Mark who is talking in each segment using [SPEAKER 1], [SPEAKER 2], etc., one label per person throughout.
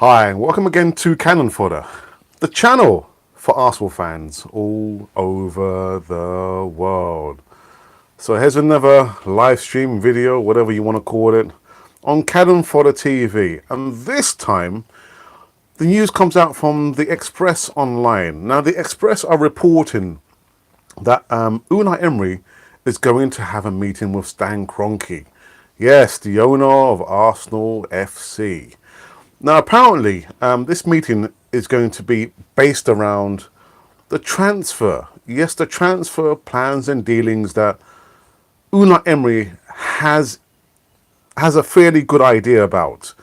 [SPEAKER 1] Hi, and welcome again to Cannon Fodder, the channel for Arsenal fans all over the world. So here's another live stream video, whatever you want to call it, on Cannon Fodder TV. And this time, the news comes out from the Express Online. Now, the Express are reporting that Unai Emery is going to have a meeting with Stan Kronke. Yes, the owner of Arsenal FC. Now, apparently, this meeting is going to be based around the transfer. Yes, the transfer plans and dealings that Unai Emery has a fairly good idea about.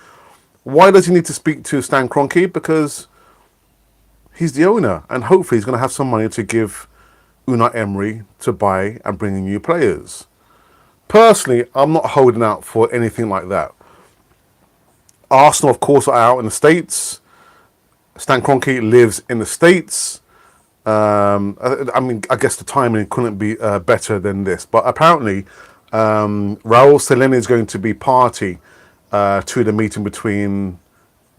[SPEAKER 1] Why does he need to speak to Stan Kronke? Because he's the owner, and hopefully he's going to have some money to give Unai Emery to buy and bring in new players. Personally, I'm not holding out for anything like that. Arsenal, of course, are out in the States. Stan Kronke lives in the States. I guess the timing couldn't be better than this. But apparently, Raul Sanelli is going to be party to the meeting between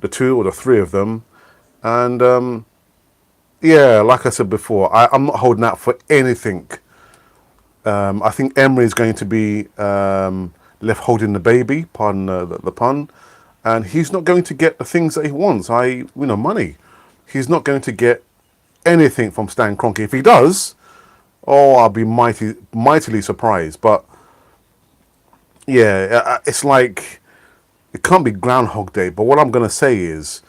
[SPEAKER 1] the two or the three of them. And yeah, like I said before, I'm not holding out for anything. I think Emery is going to be left holding the baby, pardon the pun. And he's not going to get the things that he wants, money. He's not going to get anything from Stan Kronke. If he does, I'll be mightily surprised. But yeah, it's like it can't be Groundhog Day. But what I'm going to say is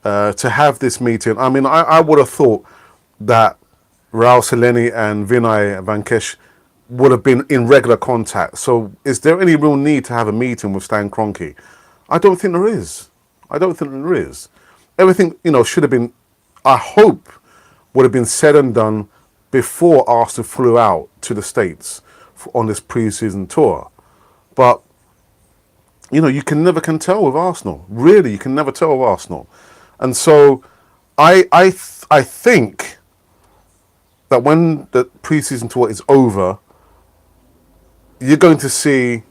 [SPEAKER 1] to have this meeting. I mean, I would have thought that Raul Sanelli and Vinay Vankesh would have been in regular contact. So is there any real need to have a meeting with Stan Kronke? I don't think there is. Everything, should have been, I hope, would have been said and done before Arsenal flew out to the States on this pre-season tour. But, you can never tell with Arsenal. Really, you can never tell with Arsenal. And so I think that when the pre-season tour is over, you're going to see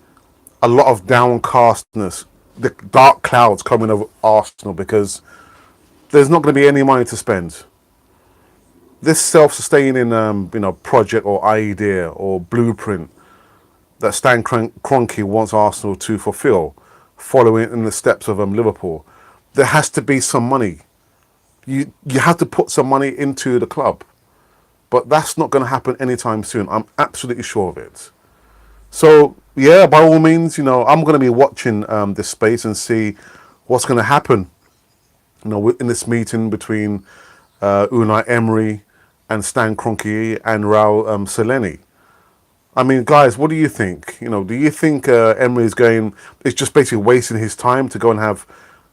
[SPEAKER 1] a lot of downcastness, the dark clouds coming over Arsenal, because there's not going to be any money to spend. This self-sustaining, project or idea or blueprint that Stan Kronke wants Arsenal to fulfill, following in the steps of Liverpool, there has to be some money. You have to put some money into the club, but that's not going to happen anytime soon. I'm absolutely sure of it. So yeah, by all means, I'm going to be watching this space and see what's going to happen, in this meeting between Unai Emery and Stan Kronke and Raul Sanelli. I mean, guys, what do you think? Do you think Emery is just basically wasting his time to go and have?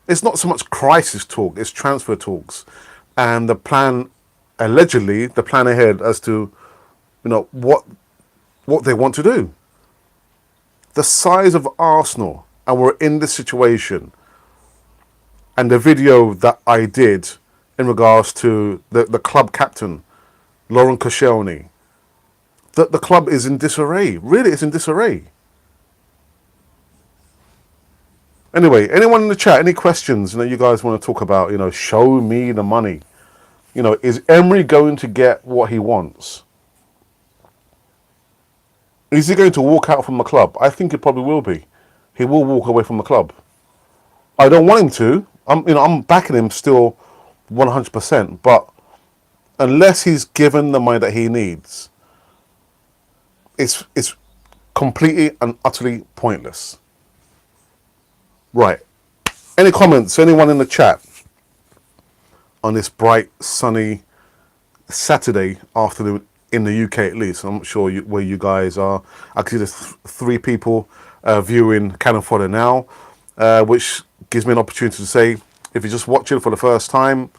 [SPEAKER 1] It's not so much crisis talk; it's transfer talks, and the plan, allegedly, the plan ahead as to, what they want to do. The size of Arsenal, and we're in this situation, and the video that I did in regards to the club captain, Laurent Koscielny, that the club is in disarray. Really, it's in disarray. Anyway, anyone in the chat, any questions you guys want to talk about, show me the money. Is Emery going to get what he wants? Is he going to walk out from the club? I think it probably will be. He will walk away from the club. I don't want him to. I'm backing him still 100%. But unless he's given the money that he needs, it's completely and utterly pointless. Right. Any comments? Anyone in the chat on this bright, sunny Saturday afternoon? In the UK, at least. I'm not sure where you guys are. I can see there's three people viewing Cannon Fodder now, which gives me an opportunity to say, if you're just watching for the first time,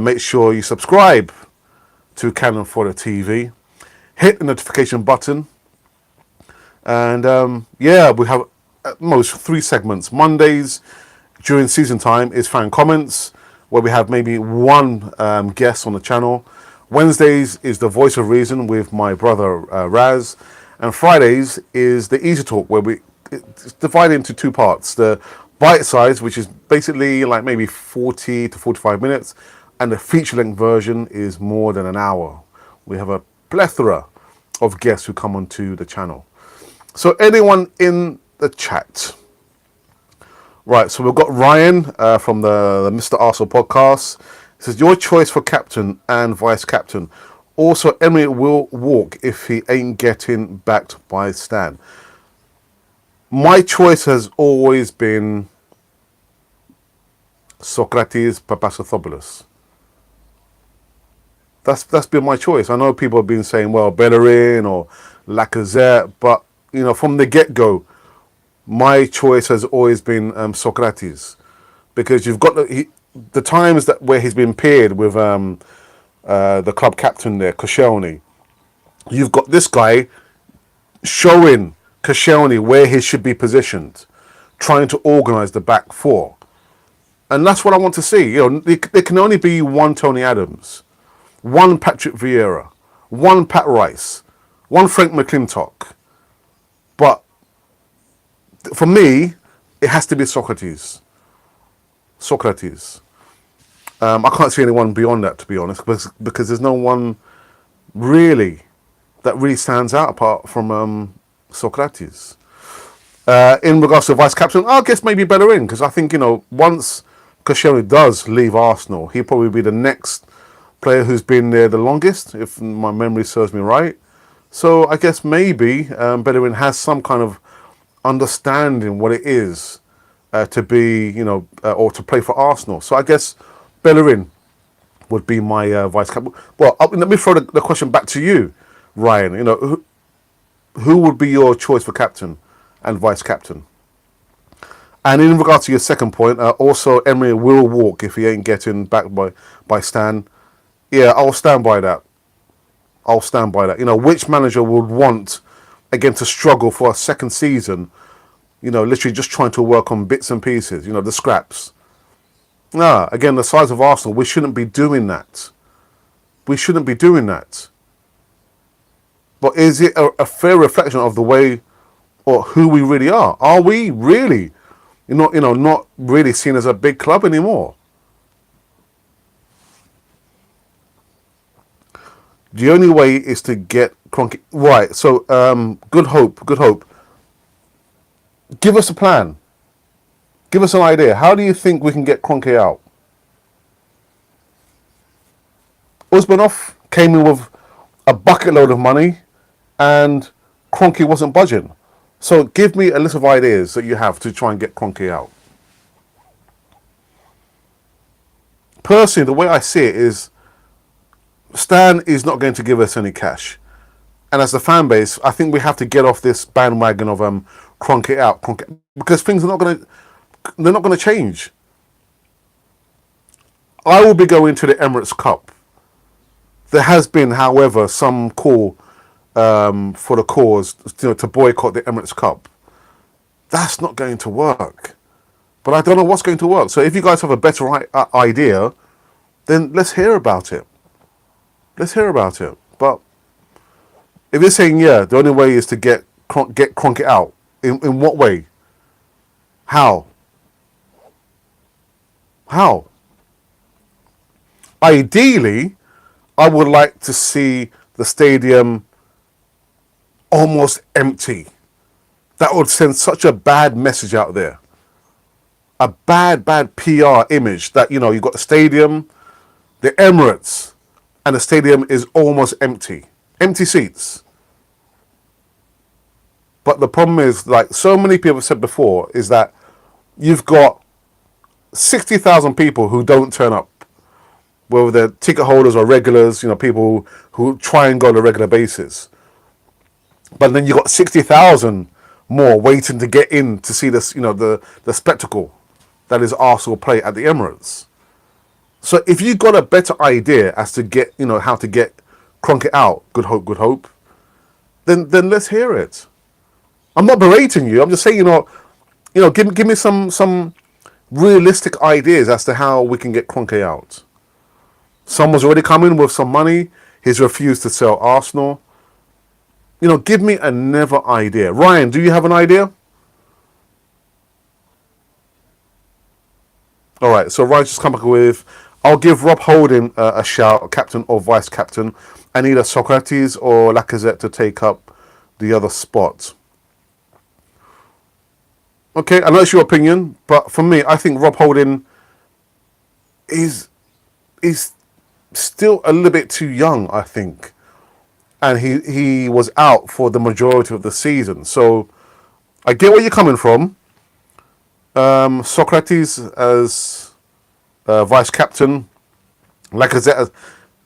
[SPEAKER 1] make sure you subscribe to Cannon Fodder TV. Hit the notification button. And yeah, we have at most 3 segments. Mondays during season time is fan comments, where we have maybe one guest on the channel. Wednesdays is the voice of reason with my brother Raz, and Fridays is the easy talk, where it's divided into 2 parts: the bite size, which is basically like maybe 40 to 45 minutes, and the feature length version is more than an hour. We have a plethora of guests who come onto the channel. So anyone in the chat? Right, so we've got Ryan from the Mr. Arsenal podcast. He says, your choice for captain and vice captain. Also, Emery will walk if he ain't getting backed by Stan. My choice has always been Socrates Papastathopoulos. That's been my choice. I know people have been saying, well, Bellerin or Lacazette, but from the get-go, my choice has always been Socrates, because you've got the times where he's been paired with the club captain there, Koscielny. You've got this guy showing Koscielny where he should be positioned, trying to organise the back four. And that's what I want to see. There can only be one Tony Adams, one Patrick Vieira, one Pat Rice, one Frank McClintock. But for me, it has to be Socrates. Socrates. I can't see anyone beyond that, to be honest, because there's no one really that really stands out apart from Socrates. In regards to vice captain, I guess maybe Bellerin, because I think, once Koscielny does leave Arsenal, he'll probably be the next player who's been there the longest, if my memory serves me right. So I guess maybe Bellerin has some kind of understanding what it is to be, or to play for Arsenal. So I guess Bellerin would be my vice captain. Well, let me throw the question back to you, Ryan. Who would be your choice for captain and vice captain? And in regards to your second point, also Emery will walk if he ain't getting backed by Stan. Yeah, I'll stand by that. I'll stand by that. Which manager would want, again, to struggle for a second season, literally just trying to work on bits and pieces, the scraps. No, again, the size of Arsenal, we shouldn't be doing that. We shouldn't be doing that. But is it a fair reflection of the way or who we really are? Are we really, not really seen as a big club anymore? The only way is to get Kroenke right. So, good hope. Give us a plan. Give us an idea. How do you think we can get Kroenke out? Usmanov came in with a bucket load of money, and Kroenke wasn't budging. So give me a list of ideas that you have to try and get Kroenke out. Personally, the way I see it is, Stan is not going to give us any cash. And as the fan base, I think we have to get off this bandwagon of Kroenke out, because things are not going to change. I will be going to the Emirates Cup. There has been, however, some call for the cause, to boycott the Emirates Cup. That's not going to work. But I don't know what's going to work. So if you guys have a better idea, then let's hear about it. Let's hear about it. But if you're saying, yeah, the only way is to get Kroenke out, in what way? How? How? Ideally, I would like to see the stadium almost empty. That would send such a bad message out there. A bad PR image that, you've got the stadium, the Emirates, and the stadium is almost empty. Empty seats. But the problem is, like so many people have said before, is that you've got 60,000 people who don't turn up. Whether they're ticket holders or regulars, people who try and go on a regular basis. But then you've got 60,000 more waiting to get in to see this, the spectacle that is Arsenal play at the Emirates. So if you've got a better idea as to get, how to get Kroenke out, good hope, then let's hear it. I'm not berating you. I'm just saying, give me some realistic ideas as to how we can get Kroenke out. Someone's already come in with some money. He's refused to sell Arsenal. Give me another idea. Ryan, do you have an idea? All right, so Ryan's just come up with, I'll give Rob Holding a shout, captain or vice captain, and either Socrates or Lacazette to take up the other spot. Okay, I know it's your opinion, but for me, I think Rob Holding is still a little bit too young, I think. And he was out for the majority of the season. So I get where you're coming from. Socrates as vice captain, Lacazette as...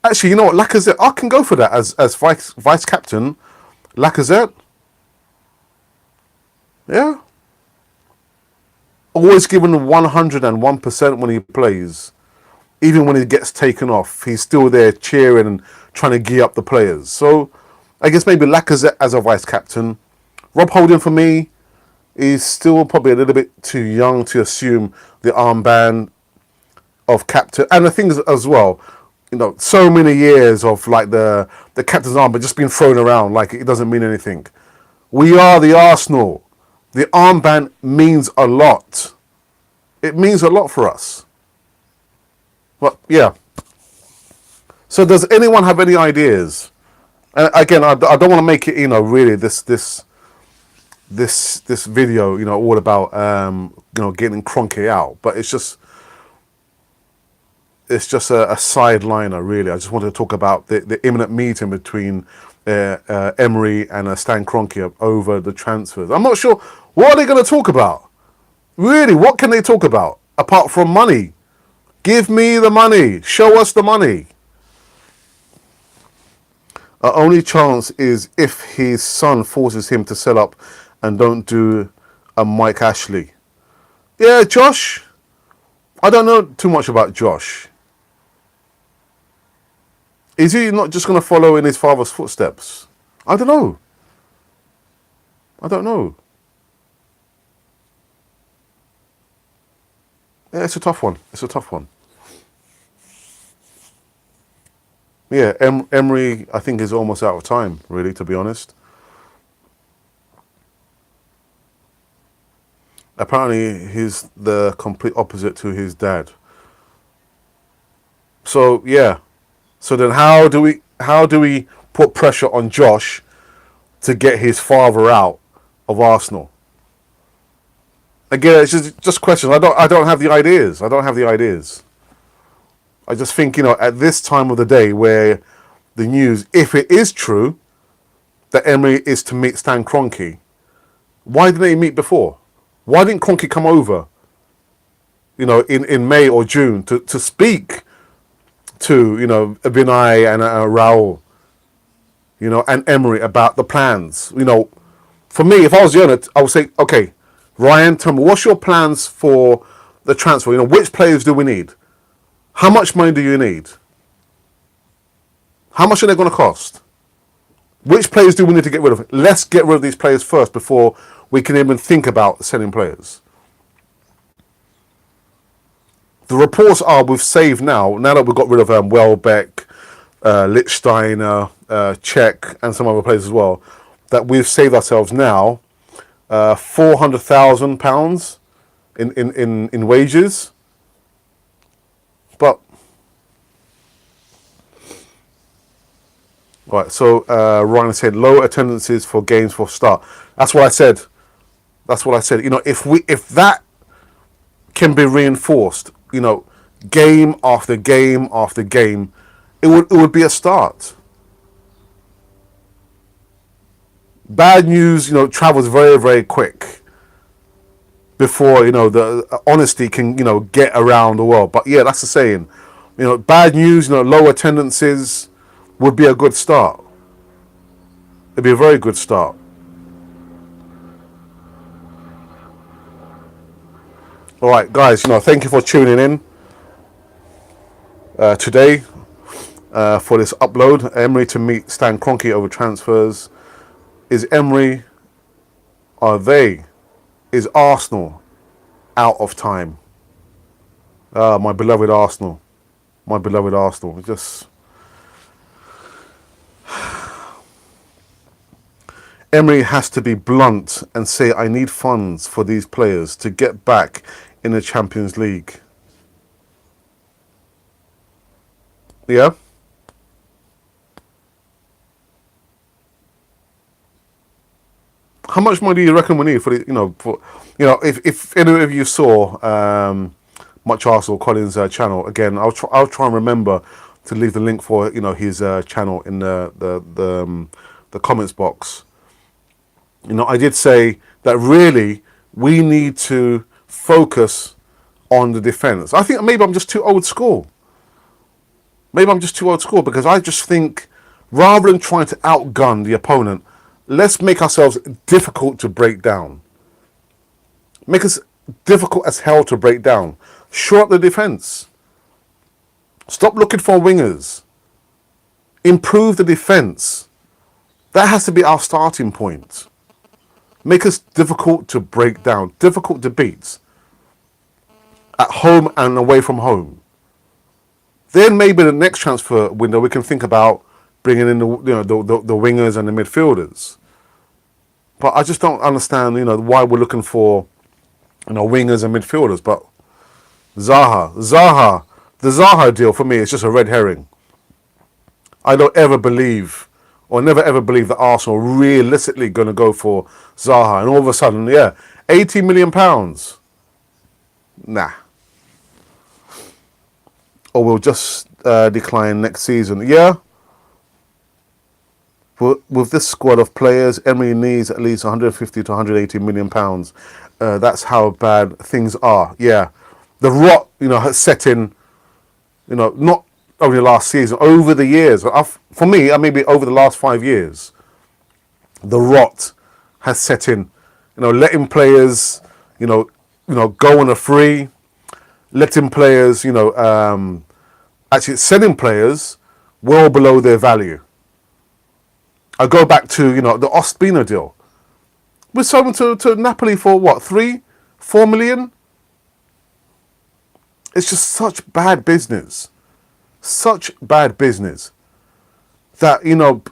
[SPEAKER 1] Actually, you know what? Lacazette, I can go for that as vice captain. Lacazette, yeah. Always given 101% when he plays. Even when he gets taken off, he's still there cheering and trying to gear up the players. So I guess maybe Lacazette as a vice captain. Rob Holding for me is still probably a little bit too young to assume the armband of captain. And the things as well, you know, so many years of like the captain's armband just being thrown around like it doesn't mean anything. We are the Arsenal. The armband means a lot. It means a lot for us. But yeah. So does anyone have any ideas? And again, I don't want to make it, you know, really this video, you know, all about you know, getting Kroenke out. But it's just a sideliner, really. I just wanted to talk about the imminent meeting between Emery and Stan Kronke over the transfers. I'm not sure, what are they going to talk about? Really, what can they talk about apart from money? Give me the money. Show us the money. Our only chance is if his son forces him to sell up and don't do a Mike Ashley. Yeah, Josh. I don't know too much about Josh. Is he not just going to follow in his father's footsteps? I don't know. I don't know. Yeah, it's a tough one. It's a tough one. Yeah, Emery, I think, is almost out of time, really, to be honest. Apparently, he's the complete opposite to his dad. So, yeah. So then how do we put pressure on Josh to get his father out of Arsenal? Again, it's just questions. I don't have the ideas. I don't have the ideas. I just think, you know, at this time of the day where the news, if it is true that Emery is to meet Stan Kronke, why didn't they meet before? Why didn't Kronke come over, you know, in May or June to speak to, you know, Unai and Raul, you know, and Emery about the plans? You know, for me, if I was the owner, I would say, okay, Ryan, tell me, what's your plans for the transfer? You know, which players do we need? How much money do you need? How much are they going to cost? Which players do we need to get rid of? Let's get rid of these players first before we can even think about selling players. The reports are we've saved now that we've got rid of Welbeck, Lichtsteiner, Czech, and some other players as well, that we've saved ourselves now £400,000 in wages. But right, so Ryan said low attendances for games for start. That's what I said. That's what I said. You know, if that can be reinforced, you know, game after game after game, it would be a start. Bad news, you know, travels very, very quick before, you know, the honesty can, you know, get around the world. But yeah, that's the saying. You know, bad news, you know, low attendances would be a good start. It'd be a very good start. All right, guys, you know, thank you for tuning in today for this upload. Emery to meet Stan Kronke over transfers. Is Arsenal out of time? My beloved Arsenal. My beloved Arsenal. Emery has to be blunt and say, I need funds for these players to get back in the Champions League. Yeah. How much money do you reckon we need for the, if any of you saw Much Arsenal Collins' channel again, I'll try and remember to leave the link for his channel in the comments box. I did say that really we need to focus on the defence. I think maybe I'm just too old school. Because I just think rather than trying to outgun the opponent, let's make ourselves difficult to break down. Make us difficult as hell to break down. Shore up the defence. Stop looking for wingers. Improve the defence. That has to be our starting point. Make us difficult to break down, difficult to beat. At home and away from home. Then maybe the next transfer window we can think about bringing in the wingers and the midfielders. But I just don't understand, why we're looking for, wingers and midfielders. But the Zaha deal for me is just a red herring. I don't ever believe, or never ever believe that Arsenal realistically going to go for Zaha, and all of a sudden, yeah, £80 million. Nah. Or we'll just decline next season. Yeah. With this squad of players, Emery needs at least 150 to 180 million pounds. That's how bad things are. Yeah, the rot, has set in. Not only last season, over the years. For me, maybe over the last 5 years, the rot has set in. Letting players, go on a free, letting players, actually selling players well below their value. I go back to, the Ospina deal. We sold him to Napoli for what, 3-4 million? It's just such bad business. Such bad business. That,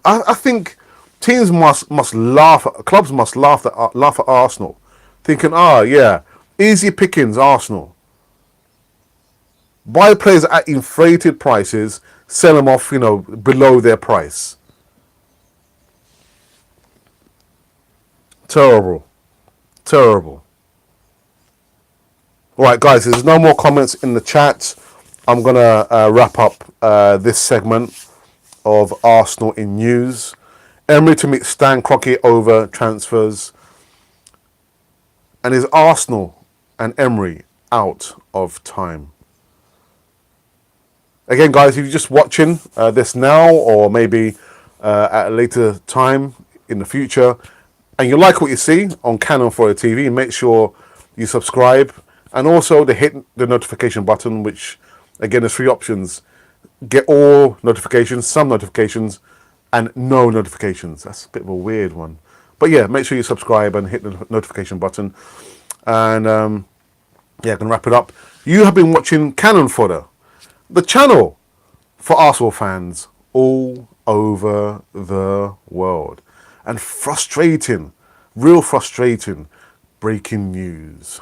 [SPEAKER 1] I think teams must laugh, clubs must laugh at Arsenal. Thinking, yeah, easy pickings, Arsenal. Buy players at inflated prices, sell them off, below their price. Terrible. All right, guys, there's no more comments in the chat. I'm going to wrap up this segment of Arsenal in news. Emery to meet Stan Kronke over transfers. And is Arsenal and Emery out of time? Again, guys, if you're just watching this now or maybe at a later time in the future, and you like what you see on Canon for TV, make sure you subscribe and also hit the notification button, which again there's 3 options. Get all notifications, some notifications, and no notifications. That's a bit of a weird one. But yeah, make sure you subscribe and hit the notification button. And yeah, I'm going to wrap it up. You have been watching Canon Fodder, the channel for Arsenal fans all over the world. And frustrating, real frustrating breaking news.